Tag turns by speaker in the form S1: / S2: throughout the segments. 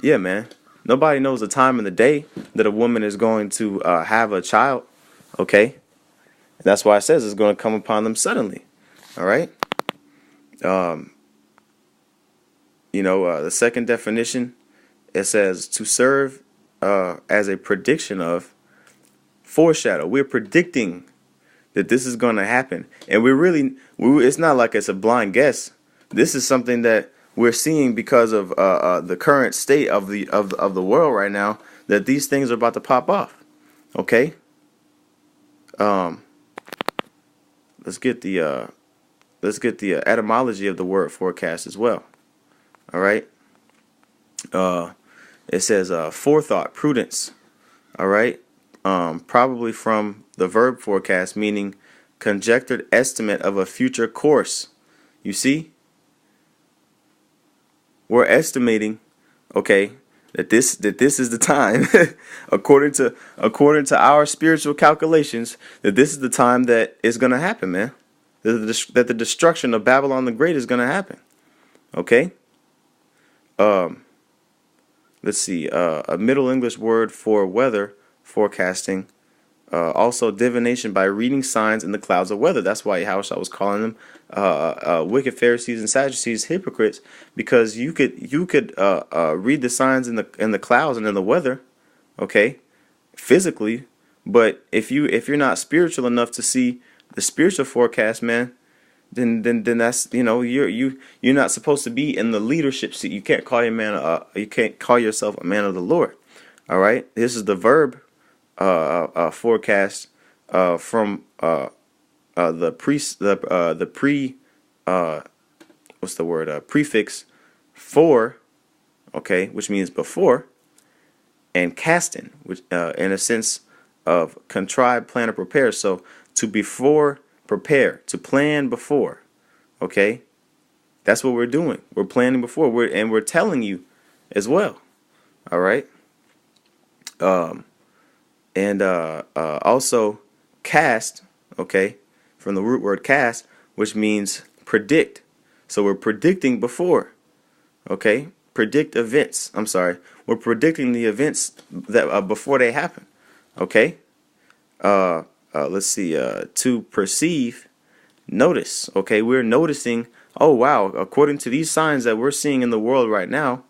S1: Yeah, man. Nobody knows the time and the day that a woman is going to have a child. Okay, that's why it says it's going to come upon them suddenly. All right. Um, the second definition, it says to serve as a prediction of, foreshadow. We're predicting that this is going to happen, and it's not like it's a blind guess. This is something that we're seeing because of the current state of the world right now, that these things are about to pop off. Okay. Um, let's get the etymology of the word forecast as well. All right. It says forethought, prudence. All right. Probably from the verb forecast, meaning conjectured estimate of a future course. You see, we're estimating, okay, that this is the time, according to our spiritual calculations, that this is the time that is going to happen, man. That the destruction of Babylon the Great is going to happen. Okay. Let's see. A Middle English word for weather forecasting. Also divination by reading signs in the clouds of weather. That's why Yahushua was calling them wicked Pharisees and Sadducees hypocrites, because you could read the signs in the clouds and in the weather, okay, physically, but if you're not spiritual enough to see the spiritual forecast, man, then that's, you're not supposed to be in the leadership seat. You can't call you can't call yourself a man of the Lord. All right, this is the verb forecast from prefix for, okay, which means before, and casting, which in a sense of contrive, plan, or prepare. So to before prepare, to plan before. Okay, that's what we're doing. We're planning before. We're telling you as well. All right. And also cast, okay, from the root word cast, which means predict. So we're predicting before, okay, predict events. I'm sorry, we're predicting the events that before they happen, okay. Let's see. To perceive, notice. Okay, we're noticing. Oh wow! According to these signs that we're seeing in the world right now,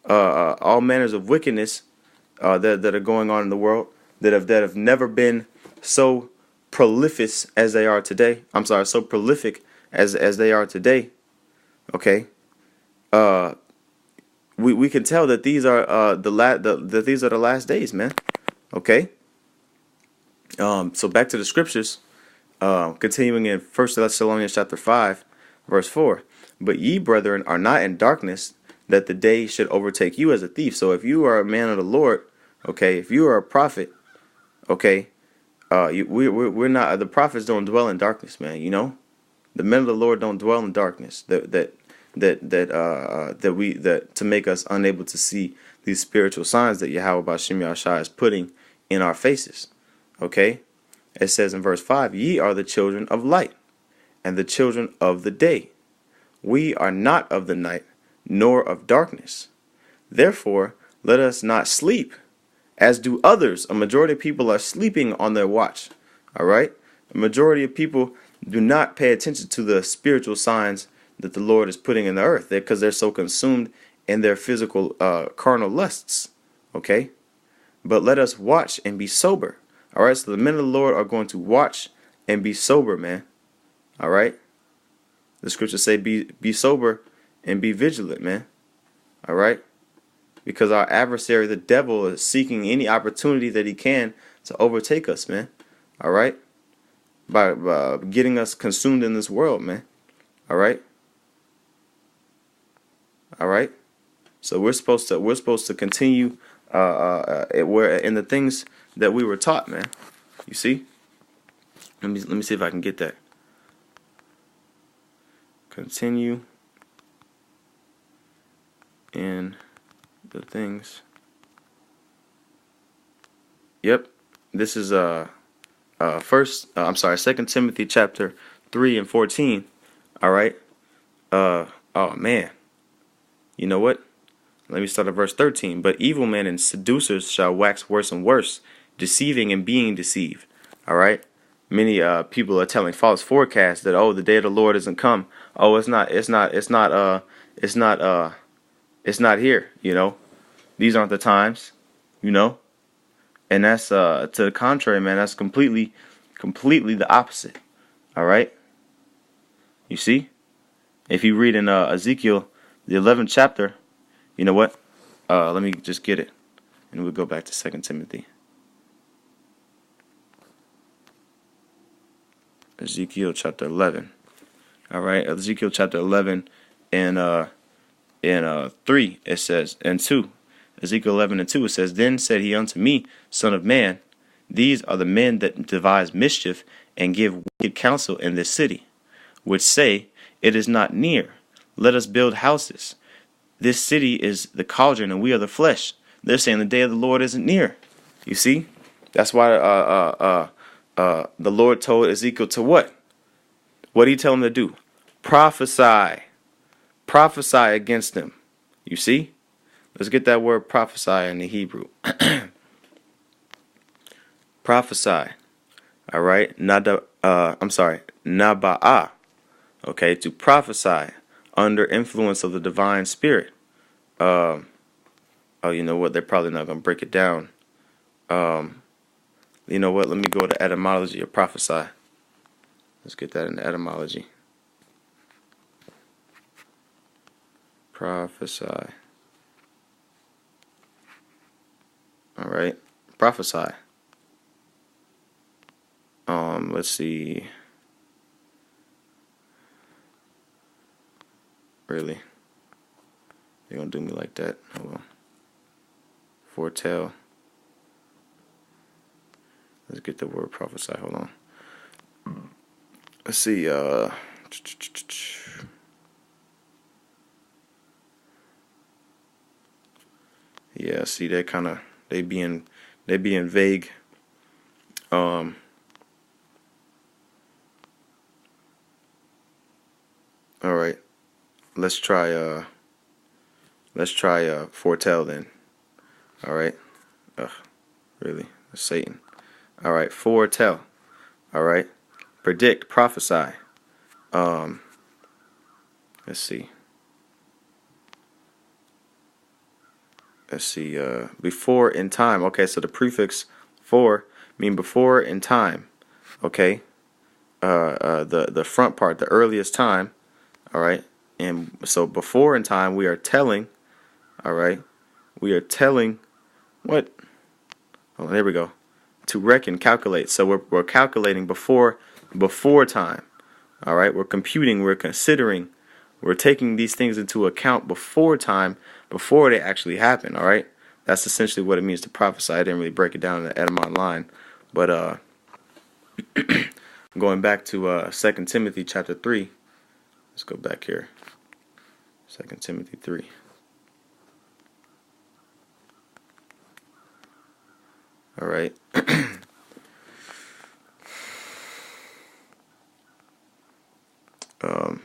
S1: all manners of wickedness that are going on in the world, that have never been so prolific as they are today. I'm sorry, so prolific as they are today. Okay. We can tell that these are that these are the last days, man. Okay. So back to the scriptures. Continuing in 1 Thessalonians chapter 5, verse 4. But ye, brethren, are not in darkness, that the day should overtake you as a thief. So if you are a man of the Lord, okay, if you are a prophet, okay, we're not, the prophets don't dwell in darkness, man. The men of the Lord don't dwell in darkness. That to make us unable to see these spiritual signs that Yahweh Bashim Yahshua is putting in our faces. Okay, it says in verse 5, ye are the children of light and the children of the day. We are not of the night, nor of darkness. Therefore, let us not sleep, as do others. A majority of people are sleeping on their watch. All right? A majority of people do not pay attention to the spiritual signs that the Lord is putting in the earth, because they're so consumed in their physical carnal lusts. Okay? But let us watch and be sober. All right? So the men of the Lord are going to watch and be sober, man. All right? The scriptures say be sober and be vigilant, man. All right? Because our adversary, the devil, is seeking any opportunity that he can to overtake us, man. All right? By getting us consumed in this world, man. All right? All right? So we're supposed to continue we're in the things that we were taught, man. You see? Let me see if I can get that. Continue in the things. Yep. This is Second Timothy chapter 3 and 14. All right. Oh man. You know what? Let me start at verse 13. But evil men and seducers shall wax worse and worse, deceiving and being deceived. All right. Many people are telling false forecasts that, oh, the day of the Lord isn't come. Oh, it's not here. These aren't the times. And that's to the contrary, man. That's completely the opposite. All right. You see, if you read in Ezekiel, the 11th chapter, you know what? Let me just get it, and we'll go back to 2 Timothy. Ezekiel chapter 11. All right, Ezekiel chapter 11 and 3 it says, and 2. Ezekiel 11 and 2 it says, Then said he unto me, Son of man, these are the men that devise mischief and give wicked counsel in this city, which say, It is not near, let us build houses. This city is the cauldron, and we are the flesh. They're saying the day of the Lord isn't near. You see, that's why the Lord told Ezekiel to what? What did he tell him to do? Prophesy against them. You see, let's get that word prophesy in the Hebrew. Prophesy. All right, naba'ah. Okay, to prophesy under influence of the divine spirit. Oh, you know what? They're probably not going to break it down. You know what? Let me go to etymology of prophesy. Let's get that in the etymology. Prophesy. All right, prophesy. Let's see. Really? They're gonna do me like that? Hold on. Foretell. Let's get the word prophesy. Hold on. Let's see. Yeah. See, they being vague. All right. Let's try foretell then. All right. Ugh, really? That's Satan. All right, foretell. All right. Predict, prophesy. Let's see. Before in time. Okay, so the prefix for mean before in time. Okay. The front part, the earliest time. All right. And so before in time, we are telling, all right, we are telling what? Oh, there we go. To reckon, calculate. So we're calculating before time. All right, we're computing, we're considering, we're taking these things into account before time, before they actually happen. All right, that's essentially what it means to prophesy. I didn't really break it down in the etymon line, but going back to 2 Timothy chapter 3. Let's go back here. 2 Timothy 3. All right. All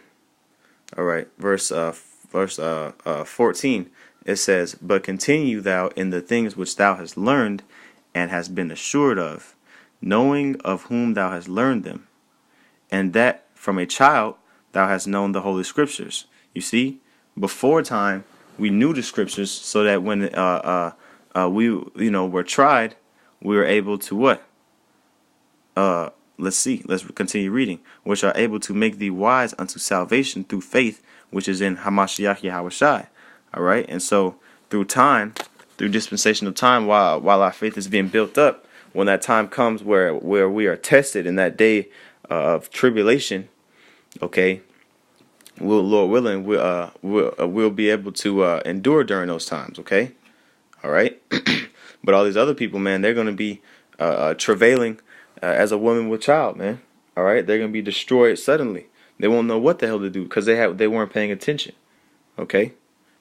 S1: right. Verse 14. It says, But continue thou in the things which thou hast learned and hast been assured of, knowing of whom thou hast learned them, and that from a child thou hast known the Holy Scriptures. You see, before time we knew the Scriptures, so that when we were tried, we were able to what? Let's continue reading. Which are able to make thee wise unto salvation through faith, which is in Hamashiach Yahushai. All right, and so through dispensation of time, while our faith is being built up, when that time comes where we are tested in that day of tribulation, okay, Lord willing, we'll be able to endure during those times. Okay, all right. But all these other people, man, they're going to be travailing as a woman with child, man. All right, they're going to be destroyed suddenly. They won't know what the hell to do because they weren't paying attention. Okay,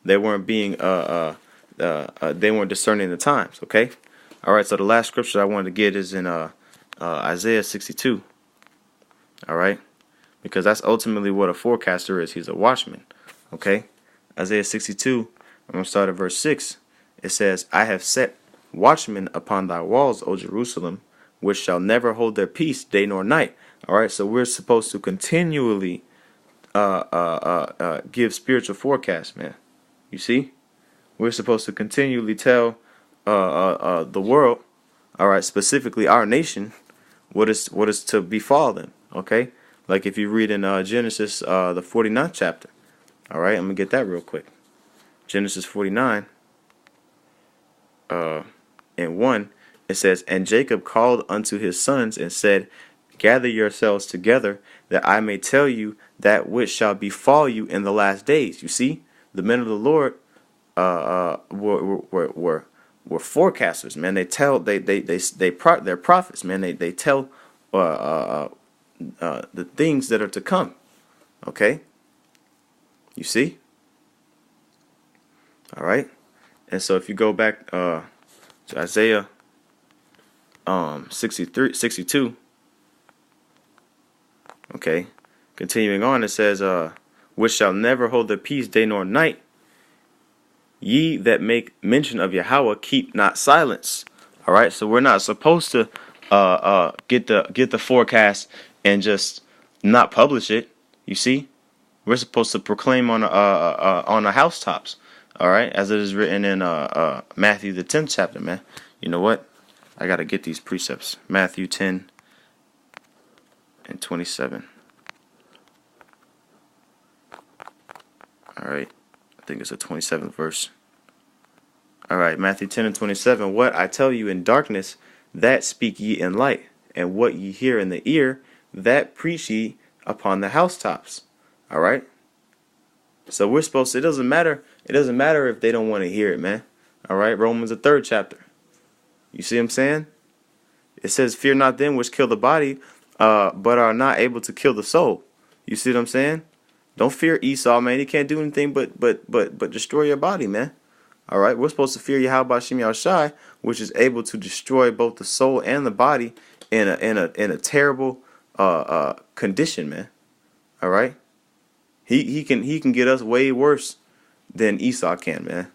S1: they weren't being they weren't discerning the times. Okay, all right. So the last scripture I wanted to get is in Isaiah 62. All right, because that's ultimately what a forecaster is. He's a watchman. Okay, Isaiah 62, I'm going to start at verse 6. It says, I have set watchmen upon thy walls, O Jerusalem, which shall never hold their peace day nor night. All right, so we're supposed to continually give spiritual forecasts, man. You see? We're supposed to continually tell the world, all right, specifically our nation, what is to befall them, okay? Like if you read in Genesis, the 49th chapter, all right, I'm going to get that real quick. Genesis 49, and 1, it says, And Jacob called unto his sons and said, Gather yourselves together, that I may tell you that which shall befall you in the last days. You see, the men of the Lord were forecasters, man. They're prophets, man. They tell the things that are to come. Okay, you see. All right, and so if you go back to Isaiah 62. Okay, continuing on, it says, which shall never hold their peace day nor night. Ye that make mention of Yahweh, keep not silence. All right, so we're not supposed to get the forecast and just not publish it. You see, we're supposed to proclaim on the housetops. All right, as it is written in Matthew the 10th chapter, man. You know what? I gotta get these precepts. Matthew 10 and 27. All right, I think it's the 27th verse. All right, Matthew 10 and 27. What I tell you in darkness, that speak ye in light, and what ye hear in the ear, that preach ye upon the housetops. All right. So we're supposed to. It doesn't matter. It doesn't matter if they don't want to hear it, man. All right. Romans the 3rd chapter. You see what I'm saying? It says, "Fear not them which kill the body, but are not able to kill the soul." You see what I'm saying? Don't fear Esau, man. He can't do anything but destroy your body, man. All right. We're supposed to fear Yahweh Shem Yahushai, which is able to destroy both the soul and the body in a terrible condition, man. All right. He can get us way worse than Esau can, man.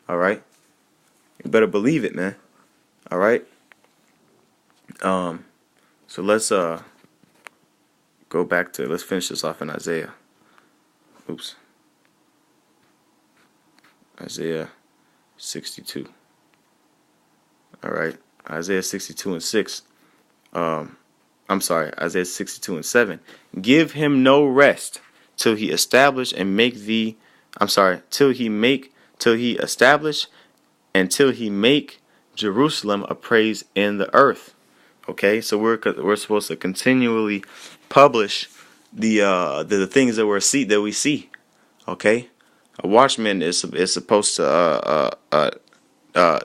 S1: All right. You better believe it, man. All right. So let's go back to, let's finish this off in Isaiah. Oops. Isaiah 62. All right. Isaiah 62 and 6. I'm sorry, Isaiah 62 and 7. Give him no rest till he establish and make thee, till he establish and till he make Jerusalem a praise in the earth. Okay, so we're supposed to continually publish the things that we see. Okay, a watchman is supposed to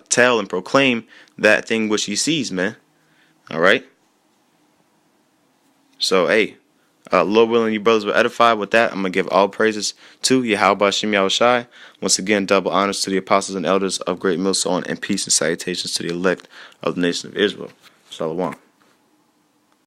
S1: tell and proclaim that thing which he sees, man. All right. So hey, Lord willing, you brothers will edify. With that, I'm gonna give all praises to Yahweh Shem Yahushai. Once again, double honors to the apostles and elders of Great Millstone, and peace and salutations to the elect of the nation of Israel. Shalom.